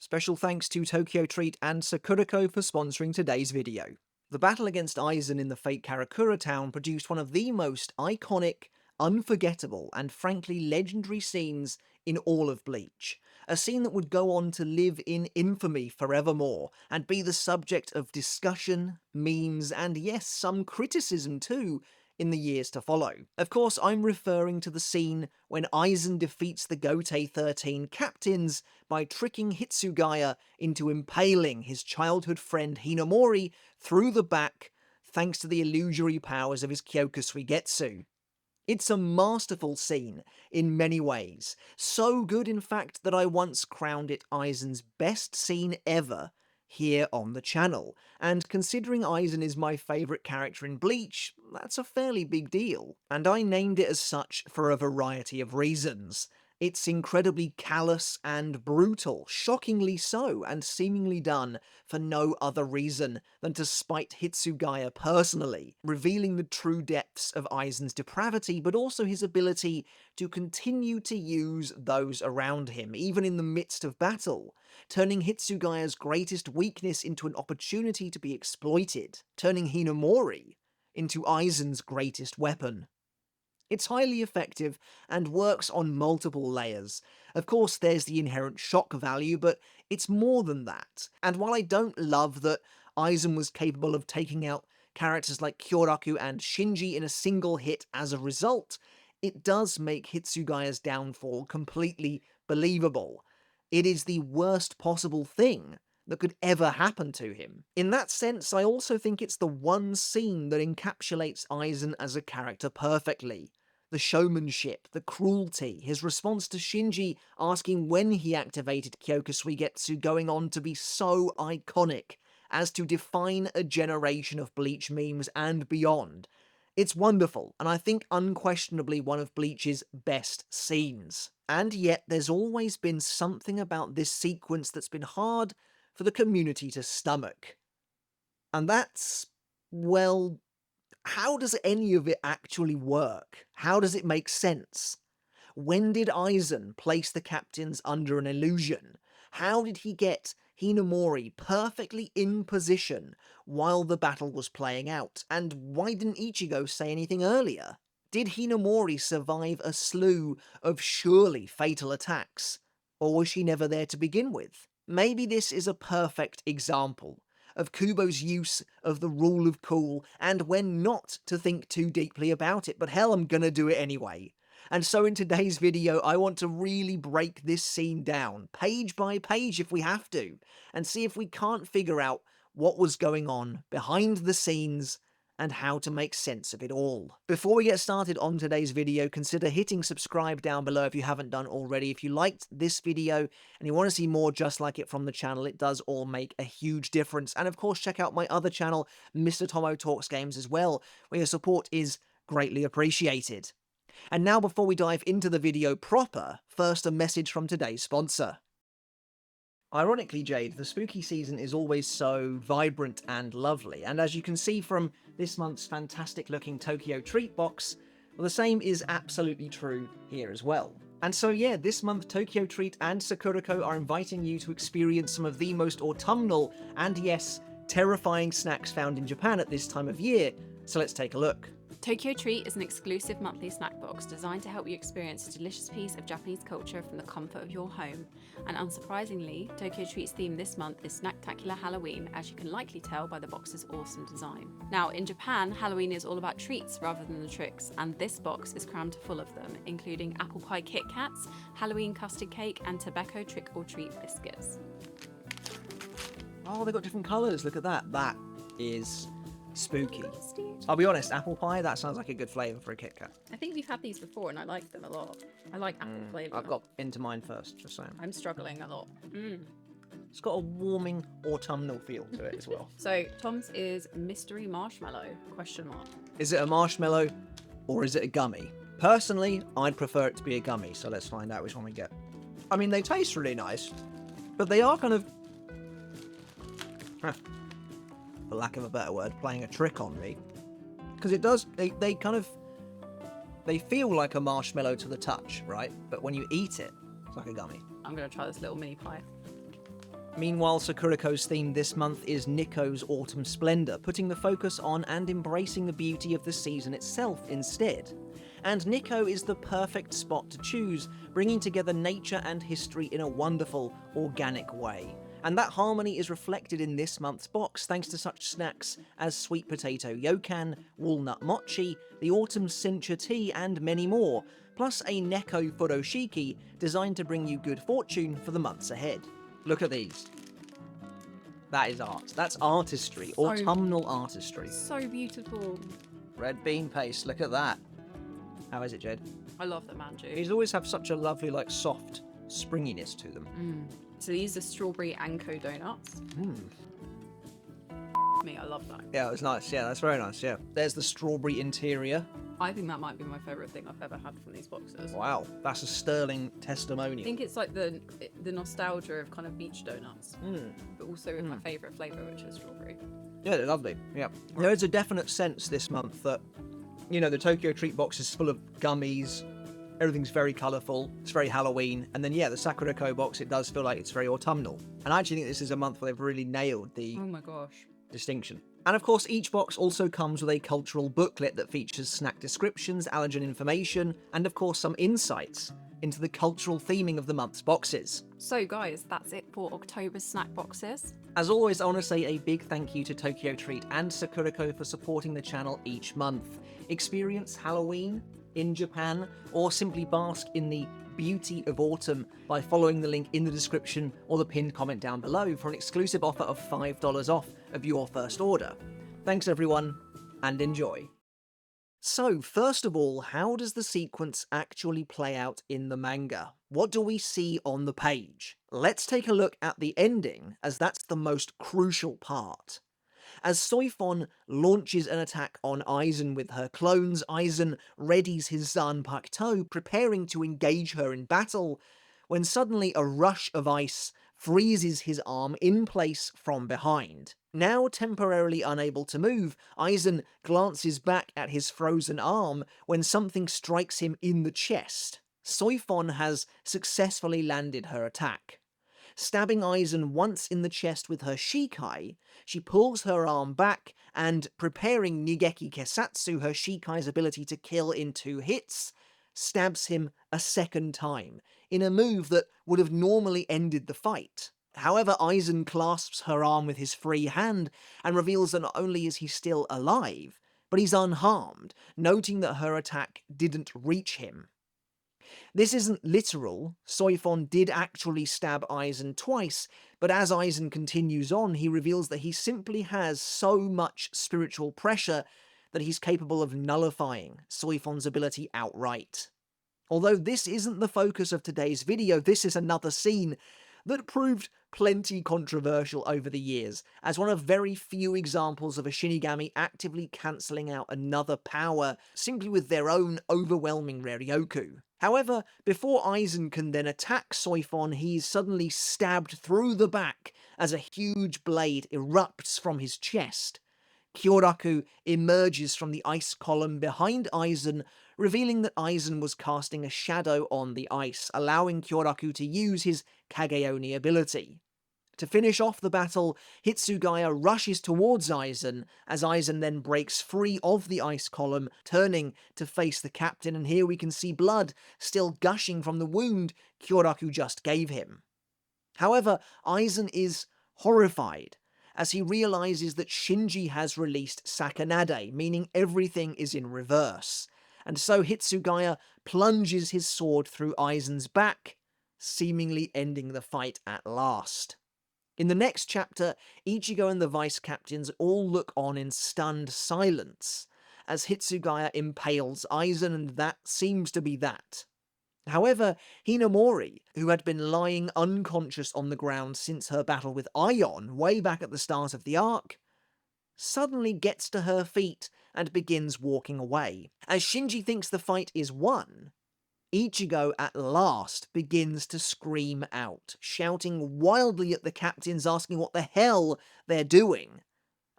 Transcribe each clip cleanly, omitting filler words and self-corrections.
Special thanks to Tokyo Treat and Sakurako for sponsoring today's video. The battle against Aizen in the fake Karakura town produced one of the most iconic, unforgettable, and frankly legendary scenes in all of Bleach. A scene that would go on to live in infamy forevermore, and be the subject of discussion, memes, and yes, some criticism too, in the years to follow. Of course, I'm referring to the scene when Aizen defeats the Gotei 13 captains by tricking Hitsugaya into impaling his childhood friend Hinamori through the back thanks to the illusory powers of his Kyokusui. It's a masterful scene in many ways, so good in fact that I once crowned it Aizen's best scene ever here on the channel, and considering Aizen is my favourite character in Bleach, that's a fairly big deal. And I named it as such for a variety of reasons. It's incredibly callous and brutal, shockingly so, and seemingly done for no other reason than to spite Hitsugaya personally, revealing the true depths of Aizen's depravity, but also his ability to continue to use those around him, even in the midst of battle, turning Hitsugaya's greatest weakness into an opportunity to be exploited, turning Hinamori into Aizen's greatest weapon. It's highly effective and works on multiple layers. Of course, there's the inherent shock value, but it's more than that. And while I don't love that Aizen was capable of taking out characters like Kyoraku and Shinji in a single hit as a result, it does make Hitsugaya's downfall completely believable. It is the worst possible thing that could ever happen to him. In that sense, I also think it's the one scene that encapsulates Aizen as a character perfectly. The showmanship, the cruelty, his response to Shinji asking when he activated Kyokusuigetsu going on to be so iconic as to define a generation of Bleach memes and beyond. It's wonderful, and I think unquestionably one of Bleach's best scenes. And yet there's always been something about this sequence that's been hard for the community to stomach. And that's, well, how does any of it actually work? How does it make sense? When did Aizen place the captains under an illusion? How did he get Hinamori perfectly in position while the battle was playing out? And why didn't Ichigo say anything earlier? Did Hinamori survive a slew of surely fatal attacks? Or was she never there to begin with? Maybe this is a perfect example of Kubo's use of the rule of cool and when not to think too deeply about it, but hell, I'm gonna do it anyway. And so in today's video, I want to really break this scene down, page by page if we have to, and see if we can't figure out what was going on behind the scenes and how to make sense of it all. Before we get started on today's video, consider hitting subscribe down below if you haven't done already. If you liked this video and you want to see more just like it from the channel, it does all make a huge difference. And of course, check out my other channel, Mr. Tomo Talks Games as well, where your support is greatly appreciated. And now before we dive into the video proper, first a message from today's sponsor. Ironically, Jade, the spooky season is always so vibrant and lovely, and as you can see from this month's fantastic looking Tokyo Treat box, well, the same is absolutely true here as well. And so yeah, this month Tokyo Treat and Sakurako are inviting you to experience some of the most autumnal and yes, terrifying snacks found in Japan at this time of year, so let's take a look. Tokyo Treat is an exclusive monthly snack box designed to help you experience a delicious piece of Japanese culture from the comfort of your home. And unsurprisingly, Tokyo Treat's theme this month is Snacktacular Halloween, as you can likely tell by the box's awesome design. Now, in Japan, Halloween is all about treats rather than the tricks, and this box is crammed full of them, including apple pie Kit Kats, Halloween custard cake, and tobacco trick-or-treat biscuits. Oh, they've got different colours, look at that. That is spooky. I'll be honest, apple pie, that sounds like a good flavour for a Kit Kat. I think we've had these before and I like them a lot. I like apple flavour. I've got into mine first, just saying. I'm struggling a lot. It's got a warming autumnal feel to it as well. So Tom's is mystery marshmallow, question mark. Is it a marshmallow or is it a gummy? Personally, I'd prefer it to be a gummy, so let's find out which one we get. I mean, they taste really nice, but they are kind of, for lack of a better word, playing a trick on me. Because it does, they kind of, they feel like a marshmallow to the touch, right? But when you eat it, it's like a gummy. I'm going to try this little mini pie. Meanwhile, Sakuriko's theme this month is Nikko's Autumn Splendor, putting the focus on and embracing the beauty of the season itself instead. And Nikko is the perfect spot to choose, bringing together nature and history in a wonderful, organic way. And that harmony is reflected in this month's box thanks to such snacks as sweet potato yokan, walnut mochi, the autumn cincha tea, and many more, plus a Neko furoshiki designed to bring you good fortune for the months ahead. Look at these. That is art. That's artistry, autumnal artistry. So beautiful. Red bean paste, look at that. How is it, Jed? I love the manju. These always have such a lovely, soft springiness to them. So these are strawberry anko donuts. Me, I love that. Yeah, it was nice. Yeah, that's very nice. Yeah. There's the strawberry interior. I think that might be my favourite thing I've ever had from these boxes. Wow, that's a sterling I testimonial. think it's like the nostalgia of kind of beach donuts, but also with my favourite flavour, which is strawberry. Yeah, they're lovely. Yeah. There is a definite sense this month that, the Tokyo Treat box is full of gummies. Everything's very colourful. It's very Halloween. And then, the Sakuriko box, it does feel like it's very autumnal. And I actually think this is a month where they've really nailed the Oh my gosh. distinction. And of course, each box also comes with a cultural booklet that features snack descriptions, allergen information, and of course some insights into the cultural theming of the month's boxes. So guys, that's it for October's snack boxes. As always, I want to say a big thank you to Tokyo Treat and Sakuriko for supporting the channel each month. Experience Halloween in Japan, or simply bask in the beauty of autumn by following the link in the description or the pinned comment down below for an exclusive offer of $5 off of your first order. Thanks everyone, and enjoy. So, first of all, how does the sequence actually play out in the manga? What do we see on the page? Let's take a look at the ending, as that's the most crucial part. As Soifon launches an attack on Aizen with her clones, Aizen readies his Zanpakuto, preparing to engage her in battle, when suddenly a rush of ice freezes his arm in place from behind. Now temporarily unable to move, Aizen glances back at his frozen arm when something strikes him in the chest. Soifon has successfully landed her attack. Stabbing Aizen once in the chest with her shikai, she pulls her arm back and, preparing Nigeki Kesatsu, her shikai's ability to kill in 2 hits, stabs him a second time, in a move that would have normally ended the fight. However, Aizen clasps her arm with his free hand and reveals that not only is he still alive, but he's unharmed, noting that her attack didn't reach him. This isn't literal. Soifon did actually stab Aizen twice, but as Aizen continues on, he reveals that he simply has so much spiritual pressure that he's capable of nullifying Soifon's ability outright. Although this isn't the focus of today's video, this is another scene that proved plenty controversial over the years, as one of very few examples of a Shinigami actively cancelling out another power simply with their own overwhelming Reryoku. However, before Aizen can then attack Soifon, he's suddenly stabbed through the back as a huge blade erupts from his chest. Kyoraku emerges from the ice column behind Aizen, revealing that Aizen was casting a shadow on the ice, allowing Kyoraku to use his Kageoni ability. To finish off the battle, Hitsugaya rushes towards Aizen, as Aizen then breaks free of the ice column, turning to face the captain, and here we can see blood still gushing from the wound Kyoraku just gave him. However, Aizen is horrified, as he realizes that Shinji has released Sakanade, meaning everything is in reverse. And so Hitsugaya plunges his sword through Aizen's back, seemingly ending the fight at last. In the next chapter, Ichigo and the vice captains all look on in stunned silence, as Hitsugaya impales Aizen, and that seems to be that. However, Hinamori, who had been lying unconscious on the ground since her battle with Aion way back at the start of the arc, suddenly gets to her feet and begins walking away. As Shinji thinks the fight is won, Ichigo at last begins to scream out, shouting wildly at the captains, asking what the hell they're doing.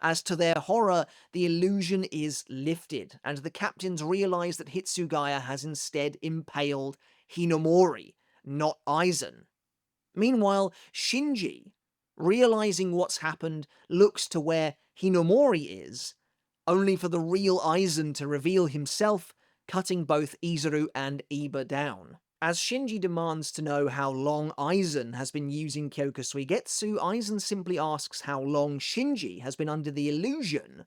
As to their horror, the illusion is lifted, and the captains realize that Hitsugaya has instead impaled Hinamori, not Aizen. Meanwhile, Shinji Realizing what's happened, looks to where Hinamori is, only for the real Aizen to reveal himself, cutting both Izuru and Iba down. As Shinji demands to know how long Aizen has been using Kyokusuigetsu, Aizen simply asks how long Shinji has been under the illusion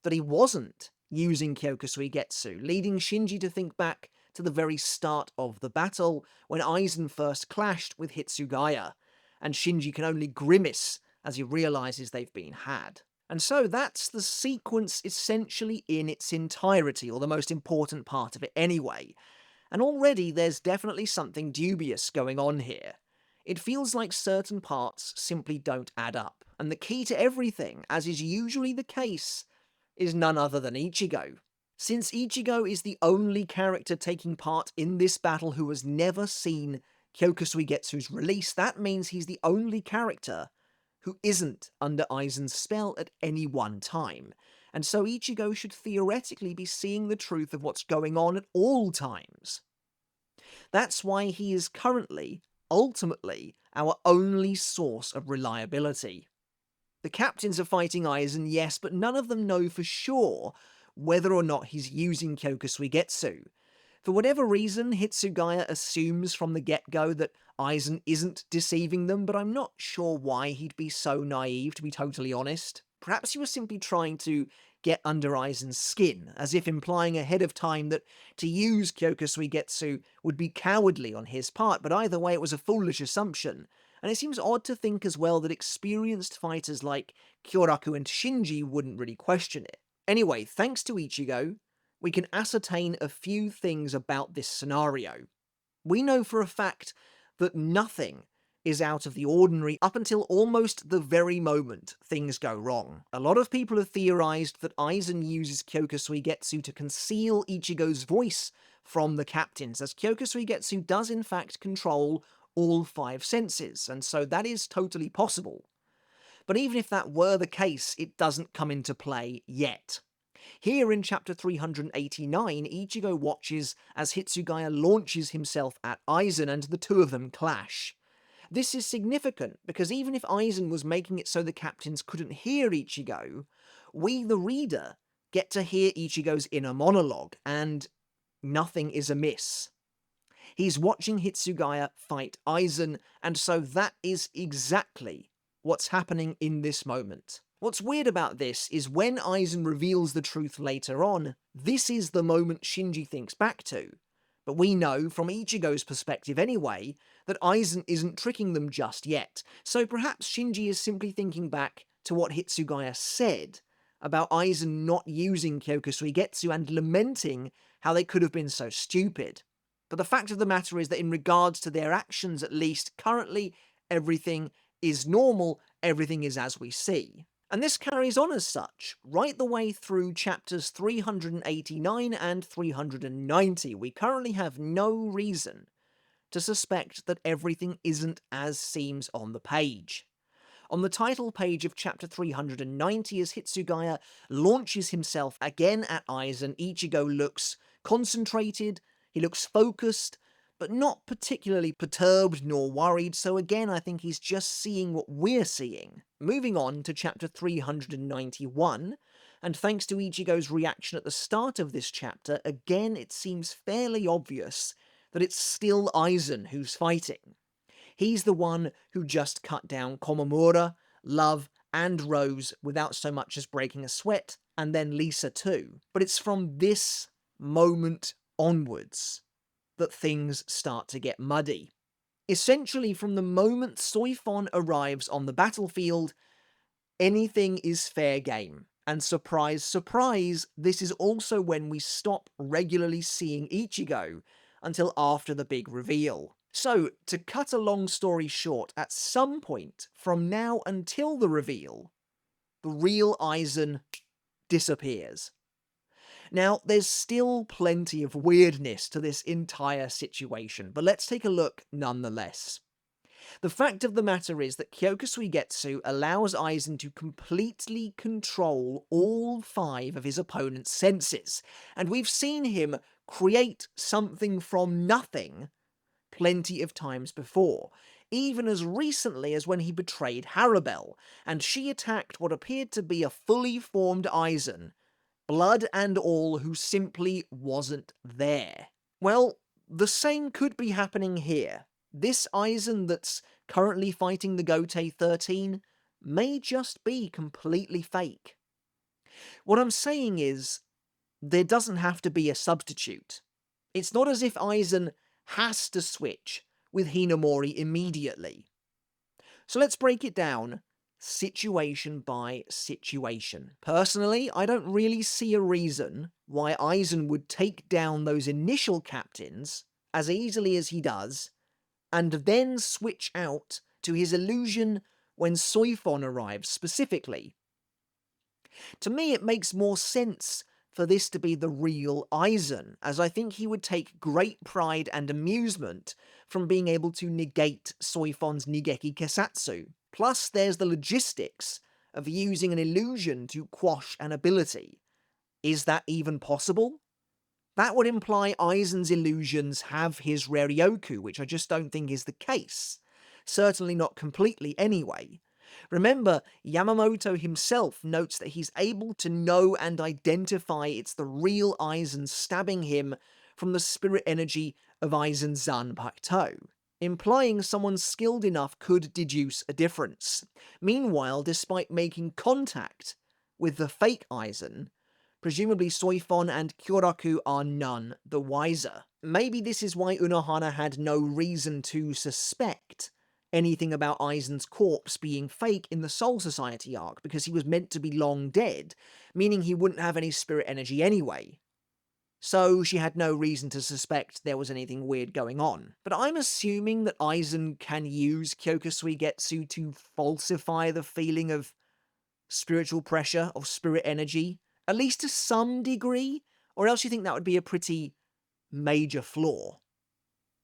that he wasn't using Kyokusuigetsu, leading Shinji to think back to the very start of the battle when Aizen first clashed with Hitsugaya, and Shinji can only grimace as he realizes they've been had. And so that's the sequence essentially in its entirety, or the most important part of it anyway. And already there's definitely something dubious going on here. It feels like certain parts simply don't add up, and the key to everything, as is usually the case, is none other than Ichigo. Since Ichigo is the only character taking part in this battle who has never seen Kyokusuigetsu's release, that means he's the only character who isn't under Aizen's spell at any one time, and so Ichigo should theoretically be seeing the truth of what's going on at all times. That's why he is currently, ultimately, our only source of reliability. The captains are fighting Aizen, yes, but none of them know for sure whether or not he's using Kyokusuigetsu. For whatever reason, Hitsugaya assumes from the get-go that Aizen isn't deceiving them, but I'm not sure why he'd be so naive, to be totally honest. Perhaps he was simply trying to get under Aizen's skin, as if implying ahead of time that to use Kyokusuigetsu would be cowardly on his part, but either way it was a foolish assumption. And it seems odd to think as well that experienced fighters like Kyoraku and Shinji wouldn't really question it. Anyway, thanks to Ichigo, we can ascertain a few things about this scenario. We know for a fact that nothing is out of the ordinary up until almost the very moment things go wrong. A lot of people have theorized that Aizen uses Kyokusuigetsu to conceal Ichigo's voice from the captains, as Kyokusuigetsu does in fact control all 5 senses, and so that is totally possible. But even if that were the case, it doesn't come into play yet. Here in chapter 389, Ichigo watches as Hitsugaya launches himself at Aizen and the two of them clash. This is significant because even if Aizen was making it so the captains couldn't hear Ichigo, we, the reader, get to hear Ichigo's inner monologue, and nothing is amiss. He's watching Hitsugaya fight Aizen, and so that is exactly what's happening in this moment. What's weird about this is when Aizen reveals the truth later on, this is the moment Shinji thinks back to. But we know, from Ichigo's perspective anyway, that Aizen isn't tricking them just yet, so perhaps Shinji is simply thinking back to what Hitsugaya said about Aizen not using Kyokusuigetsu and lamenting how they could have been so stupid. But the fact of the matter is that in regards to their actions at least, currently everything is normal, everything is as we see. And this carries on as such, right the way through chapters 389 and 390. We currently have no reason to suspect that everything isn't as seems on the page. On the title page of chapter 390, as Hitsugaya launches himself again at Aizen, Ichigo looks concentrated, he looks focused, but not particularly perturbed nor worried, so again I think he's just seeing what we're seeing. Moving on to chapter 391, and thanks to Ichigo's reaction at the start of this chapter, again it seems fairly obvious that it's still Aizen who's fighting. He's the one who just cut down Komamura, Love, and Rose without so much as breaking a sweat, and then Lisa too. But it's from this moment onwards that things start to get muddy. Essentially, from the moment Soifon arrives on the battlefield, anything is fair game. And surprise, surprise, this is also when we stop regularly seeing Ichigo until after the big reveal. So, to cut a long story short, at some point from now until the reveal, the real Aizen disappears. Now, there's still plenty of weirdness to this entire situation, but let's take a look nonetheless. The fact of the matter is that Kyokusuigetsu allows Aizen to completely control all 5 of his opponent's senses, and we've seen him create something from nothing plenty of times before. even as recently as when he betrayed Harabel, and she attacked what appeared to be a fully formed Aizen, blood and all, who simply wasn't there. Well, the same could be happening here. This Aizen that's currently fighting the Gotei 13 may just be completely fake. What I'm saying is, there doesn't have to be a substitute. It's not as if Aizen has to switch with Hinamori immediately. So let's break it down situation by situation. Personally, I don't really see a reason why Aizen would take down those initial captains as easily as he does, and then switch out to his illusion when Soifon arrives specifically. To me, it makes more sense for this to be the real Aizen, as I think he would take great pride and amusement from being able to negate Soifon's Nigeki Kesatsu. Plus, there's the logistics of using an illusion to quash an ability. Is that even possible? That would imply Aizen's illusions have his Reryoku, which I just don't think is the case. Certainly not completely anyway. Remember, Yamamoto himself notes that he's able to know and identify it's the real Aizen stabbing him from the spirit energy of Aizen Zanpakuto, implying someone skilled enough could deduce a difference. Meanwhile, despite making contact with the fake Aizen, presumably Soifon and Kyoraku are none the wiser. Maybe this is why Unohana had no reason to suspect anything about Aizen's corpse being fake in the Soul Society arc, because he was meant to be long dead, meaning he wouldn't have any spirit energy anyway. So she had no reason to suspect there was anything weird going on. But I'm assuming that Aizen can use Kyokusui to falsify the feeling of spiritual pressure, of spirit energy, at least to some degree, or else you think that would be a pretty major flaw.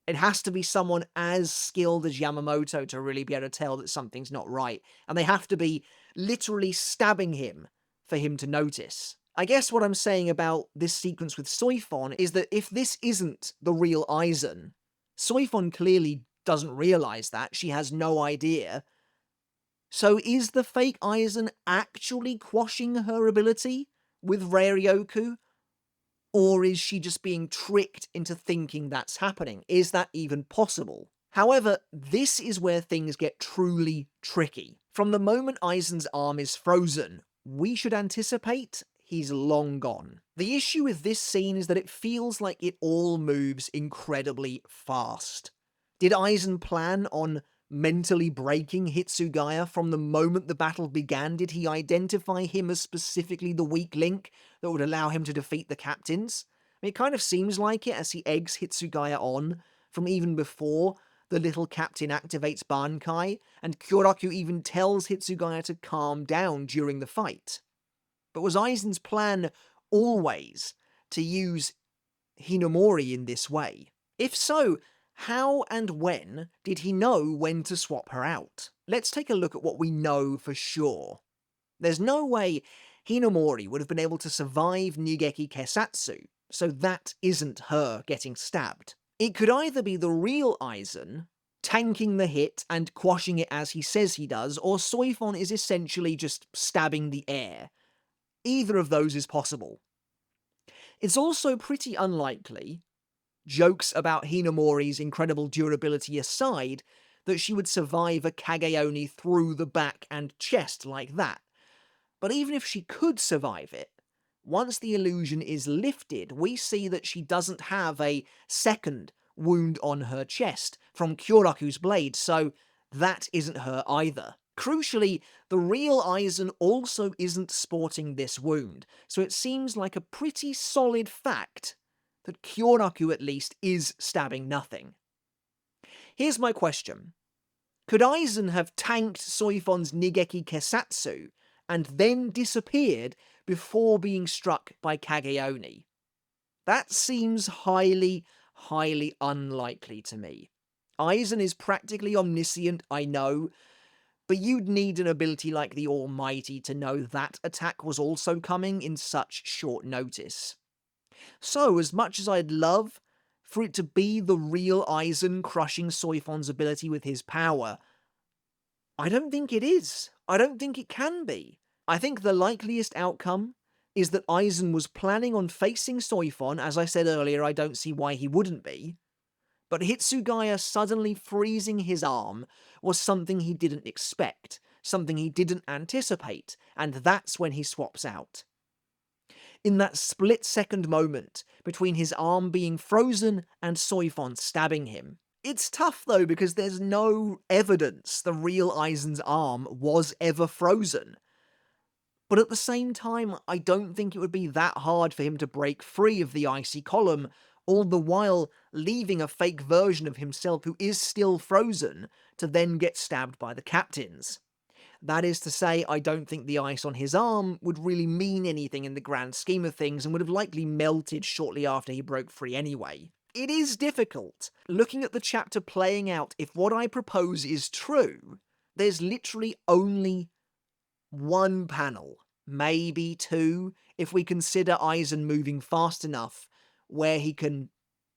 It has to be someone as skilled as Yamamoto to really be able to tell that something's not right, and they have to be literally stabbing him for him to notice. I guess what I'm saying about this sequence with Soifon is that if this isn't the real Aizen, Soifon clearly doesn't realize that, she has no idea. So is the fake Aizen actually quashing her ability with Reryoku? Or is she just being tricked into thinking that's happening? Is that even possible? However, this is where things get truly tricky. From the moment Aizen's arm is frozen, we should anticipate he's long gone. The issue with this scene is that it feels like it all moves incredibly fast. Did Aizen plan on mentally breaking Hitsugaya from the moment the battle began? Did he identify him as specifically the weak link that would allow him to defeat the captains? I mean, it kind of seems like it as he eggs Hitsugaya on from even before the little captain activates Bankai, and Kyoraku even tells Hitsugaya to calm down during the fight. But was Aizen's plan always to use Hinamori in this way? If so, how and when did he know when to swap her out? Let's take a look at what we know for sure. There's no way Hinamori would have been able to survive Nigeki Kesatsu, so that isn't her getting stabbed. It could either be the real Aizen, tanking the hit and quashing it as he says he does, or Soifon is essentially just stabbing the air. Either of those is possible. It's also pretty unlikely, jokes about Hinamori's incredible durability aside, that she would survive a Kageoni through the back and chest like that. But even if she could survive it, once the illusion is lifted, we see that she doesn't have a second wound on her chest from Kyoraku's blade, so that isn't her either. Crucially, the real Aizen also isn't sporting this wound, so it seems like a pretty solid fact that Kyoraku at least is stabbing nothing. Here's my question. Could Aizen have tanked Soifon's Nigeki Kesatsu and then disappeared before being struck by Kageoni? That seems highly unlikely to me. Aizen is practically omniscient, I know, but you'd need an ability like the Almighty to know that attack was also coming in such short notice. So, as much as I'd love for it to be the real Aizen crushing Soifon's ability with his power? I don't think it is. I don't think it can be. I think the likeliest outcome is that Aizen was planning on facing Soifon. As I said earlier, I don't see why he wouldn't be. But Hitsugaya suddenly freezing his arm was something he didn't expect, something he didn't anticipate, and that's when he swaps out. In that split-second moment between his arm being frozen and Soifon stabbing him. It's tough though because there's no evidence the real Aizen's arm was ever frozen. But at the same time, I don't think it would be that hard for him to break free of the icy column, all the while leaving a fake version of himself who is still frozen to then get stabbed by the captains. That is to say, I don't think the ice on his arm would really mean anything in the grand scheme of things and would have likely melted shortly after he broke free anyway. It is difficult, looking at the chapter playing out, if what I propose is true, there's literally only one panel, maybe two, if we consider Aizen moving fast enough where he can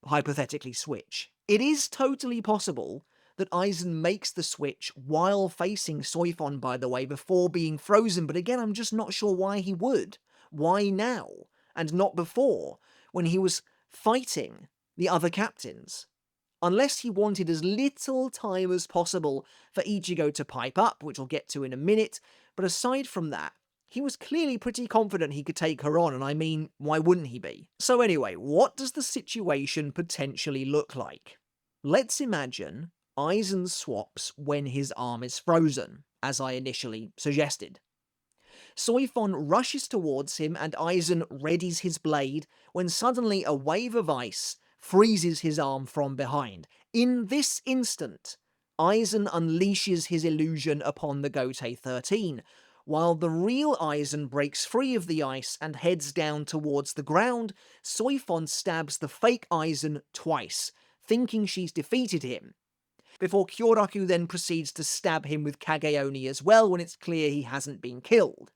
hypothetically switch. It is totally possible that Aizen makes the switch while facing Soifon, by the way, before being frozen, but again, I'm just not sure why he would. Why now, and not before, when he was fighting the other captains? Unless he wanted as little time as possible for Ichigo to pipe up, which we'll get to in a minute, but aside from that, he was clearly pretty confident he could take her on, and I mean, why wouldn't he be? So anyway, what does the situation potentially look like? Let's imagine Aizen swaps when his arm is frozen, as I initially suggested. Soifon rushes towards him and Aizen readies his blade when suddenly a wave of ice freezes his arm from behind. In this instant, Aizen unleashes his illusion upon the Gotei 13, while the real Aizen breaks free of the ice and heads down towards the ground. Soifon stabs the fake Aizen twice, thinking she's defeated him, before Kyoraku then proceeds to stab him with Kageoni as well when it's clear he hasn't been killed.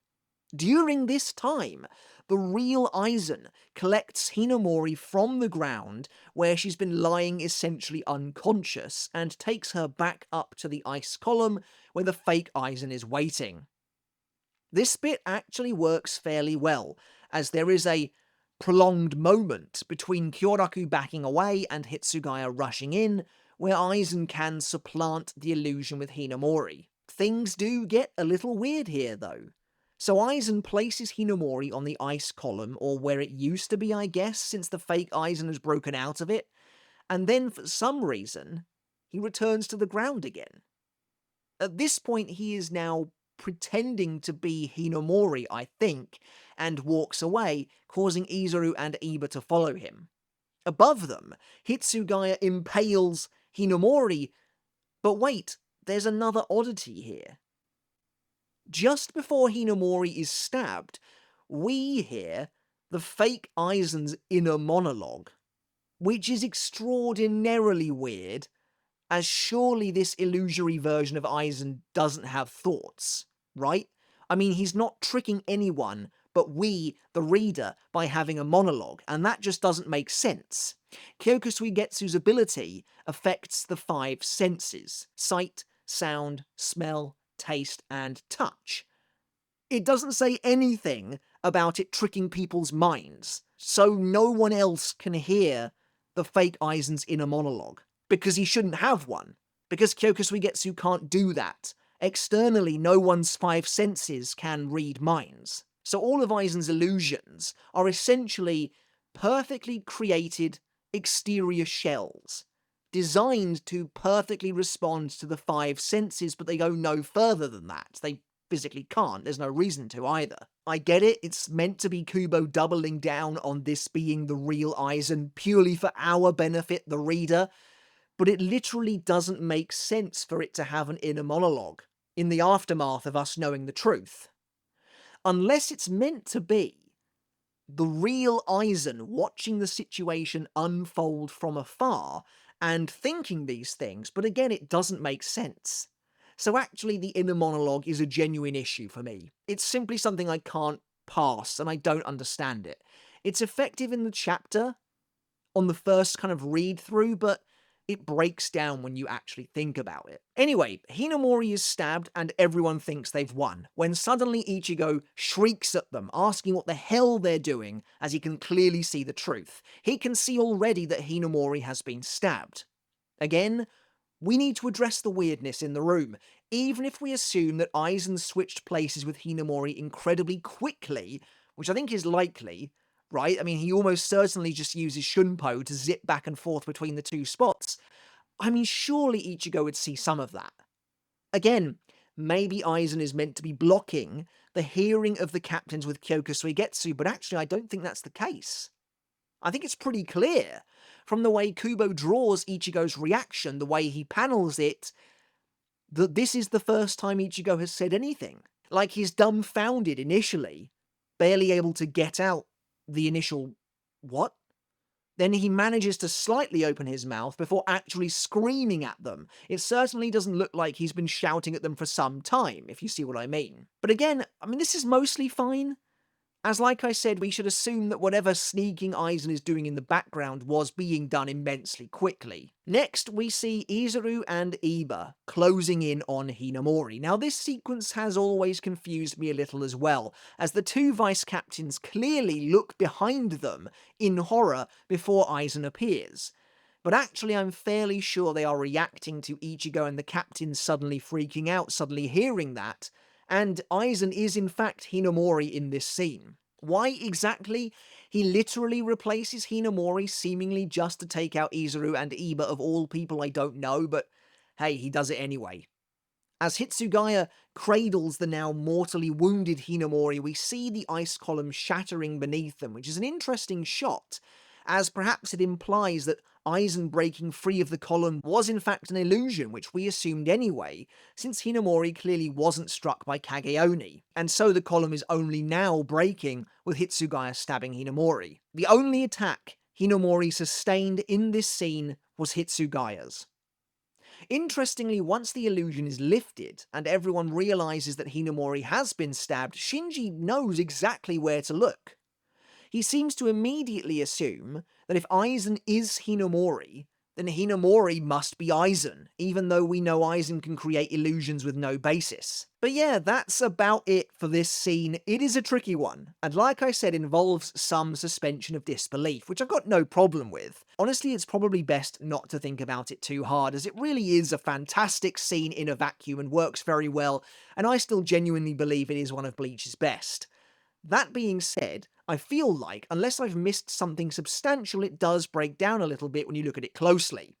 During this time, the real Aizen collects Hinamori from the ground where she's been lying essentially unconscious and takes her back up to the ice column where the fake Aizen is waiting. This bit actually works fairly well, as there is a prolonged moment between Kyoraku backing away and Hitsugaya rushing in, where Aizen can supplant the illusion with Hinamori. Things do get a little weird here though. So Aizen places Hinamori on the ice column, or where it used to be I guess, since the fake Aizen has broken out of it, and then for some reason, he returns to the ground again. At this point he is now pretending to be Hinamori, I think, and walks away, causing Izuru and Iba to follow him. Above them, Hitsugaya impales Hinamori, but wait, there's another oddity here. Just before Hinamori is stabbed, we hear the fake Aizen's inner monologue, which is extraordinarily weird, as surely this illusory version of Aizen doesn't have thoughts, right? I mean, he's not tricking anyone but we, the reader, by having a monologue, and that just doesn't make sense. Kyoka Suigetsu's ability affects the 5 senses: sight, sound, smell, taste, and touch. It doesn't say anything about it tricking people's minds, so no one else can hear the fake Aizen's inner monologue, because he shouldn't have one, because Kyoka Suigetsu can't do that. Externally, no one's 5 senses can read minds. So all of Aizen's illusions are essentially perfectly created exterior shells, designed to perfectly respond to the 5 senses, but they go no further than that. They physically can't. There's no reason to either. I get it, it's meant to be Kubo doubling down on this being the real Aizen purely for our benefit, the reader, but it literally doesn't make sense for it to have an inner monologue in the aftermath of us knowing the truth. Unless it's meant to be the real Aizen watching the situation unfold from afar and thinking these things, but again, it doesn't make sense. So actually, the inner monologue is a genuine issue for me. It's simply something I can't pass, and I don't understand it. It's effective in the chapter. on the first kind of read through, but it breaks down when you actually think about it. Anyway, Hinamori is stabbed and everyone thinks they've won, when suddenly Ichigo shrieks at them, asking what the hell they're doing, as he can clearly see the truth. He can see already that Hinamori has been stabbed. Again, we need to address the weirdness in the room. Even if we assume that Aizen switched places with Hinamori incredibly quickly, which I think is likely, right? I mean, he almost certainly just uses Shunpo to zip back and forth between the two spots. I mean, surely Ichigo would see some of that. Again, maybe Aizen is meant to be blocking the hearing of the captains with Kyoka Suigetsu, but actually I don't think that's the case. I think it's pretty clear from the way Kubo draws Ichigo's reaction, the way he panels it, that this is the first time Ichigo has said anything. Like, he's dumbfounded initially, barely able to get out the initial what? Then he manages to slightly open his mouth before actually screaming at them. It certainly doesn't look like he's been shouting at them for some time, if you see what I mean. But again, I mean, this is mostly fine. As like I said, we should assume that whatever sneaking Aizen is doing in the background was being done immensely quickly. Next, we see Izuru and Iba closing in on Hinamori. Now, this sequence has always confused me a little as well, as the two vice-captains clearly look behind them in horror before Aizen appears. But actually, I'm fairly sure they are reacting to Ichigo and the captains suddenly freaking out, suddenly hearing that, and Aizen is in fact Hinamori in this scene. Why exactly? He literally replaces Hinamori seemingly just to take out Izuru and Iba of all people, I don't know, but hey, he does it anyway. As Hitsugaya cradles the now mortally wounded Hinamori, we see the ice column shattering beneath them, which is an interesting shot, as perhaps it implies that Aizen breaking free of the column was in fact an illusion, which we assumed anyway, since Hinamori clearly wasn't struck by Kageoni, and so the column is only now breaking with Hitsugaya stabbing Hinamori. The only attack Hinamori sustained in this scene was Hitsugaya's. Interestingly, once the illusion is lifted and everyone realizes that Hinamori has been stabbed, Shinji knows exactly where to look. He seems to immediately assume that if Aizen is Hinamori, then Hinamori must be Aizen, even though we know Aizen can create illusions with no basis. But yeah, that's about it for this scene. It is a tricky one, and like I said, involves some suspension of disbelief, which I've got no problem with. Honestly, it's probably best not to think about it too hard, as it really is a fantastic scene in a vacuum and works very well, and I still genuinely believe it is one of Bleach's best. That being said, I feel like, unless I've missed something substantial, it does break down a little bit when you look at it closely.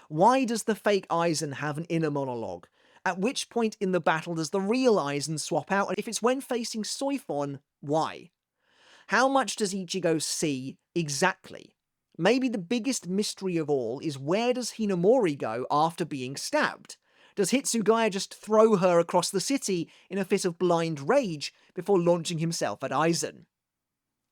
Why does the fake Aizen have an inner monologue? At which point in the battle does the real Aizen swap out? And if it's when facing Soifon, why? How much does Ichigo see exactly? Maybe the biggest mystery of all is, where does Hinamori go after being stabbed? Does Hitsugaya just throw her across the city in a fit of blind rage before launching himself at Aizen?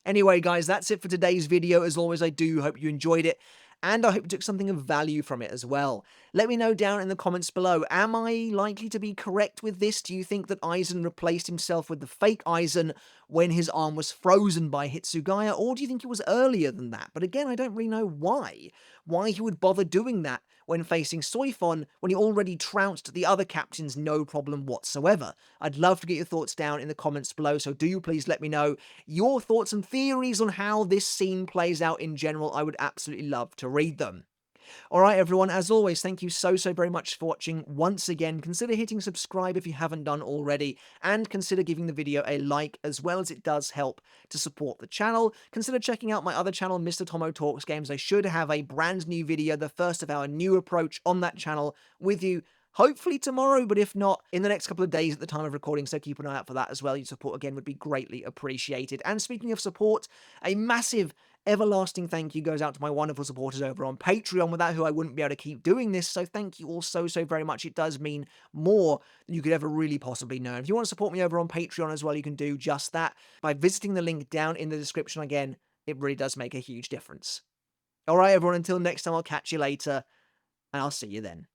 Anyway, guys, that's it for today's video. As always, I do hope you enjoyed it, and I hope you took something of value from it as well. Let me know down in the comments below, am I likely to be correct with this? Do you think that Aizen replaced himself with the fake Aizen when his arm was frozen by Hitsugaya, or do you think it was earlier than that? But again, I don't really know why. Why he would bother doing that when facing Soifon when he already trounced the other captains no problem whatsoever. I'd love to get your thoughts down in the comments below, so do please let me know your thoughts and theories on how this scene plays out in general. I would absolutely love to read them. Alright everyone, as always, thank you so very much for watching. Once again, consider hitting subscribe if you haven't done already, and consider giving the video a like, as well as it does help to support the channel. Consider checking out my other channel, Mr. Tomo Talks Games. I should have a brand new video, the first of our new approach on that channel, with you hopefully tomorrow, but if not, in the next couple of days at the time of recording, so keep an eye out for that as well. Your support, again, would be greatly appreciated. And speaking of support, a massive everlasting thank you goes out to my wonderful supporters over on Patreon, without who I wouldn't be able to keep doing this, so thank you all so very much. It does mean more than you could ever really possibly know. If you want to support me over on Patreon as well, you can do just that by visiting the link down in the description. Again, it really does make a huge difference. Alright everyone, until next time, I'll catch you later, and I'll see you then.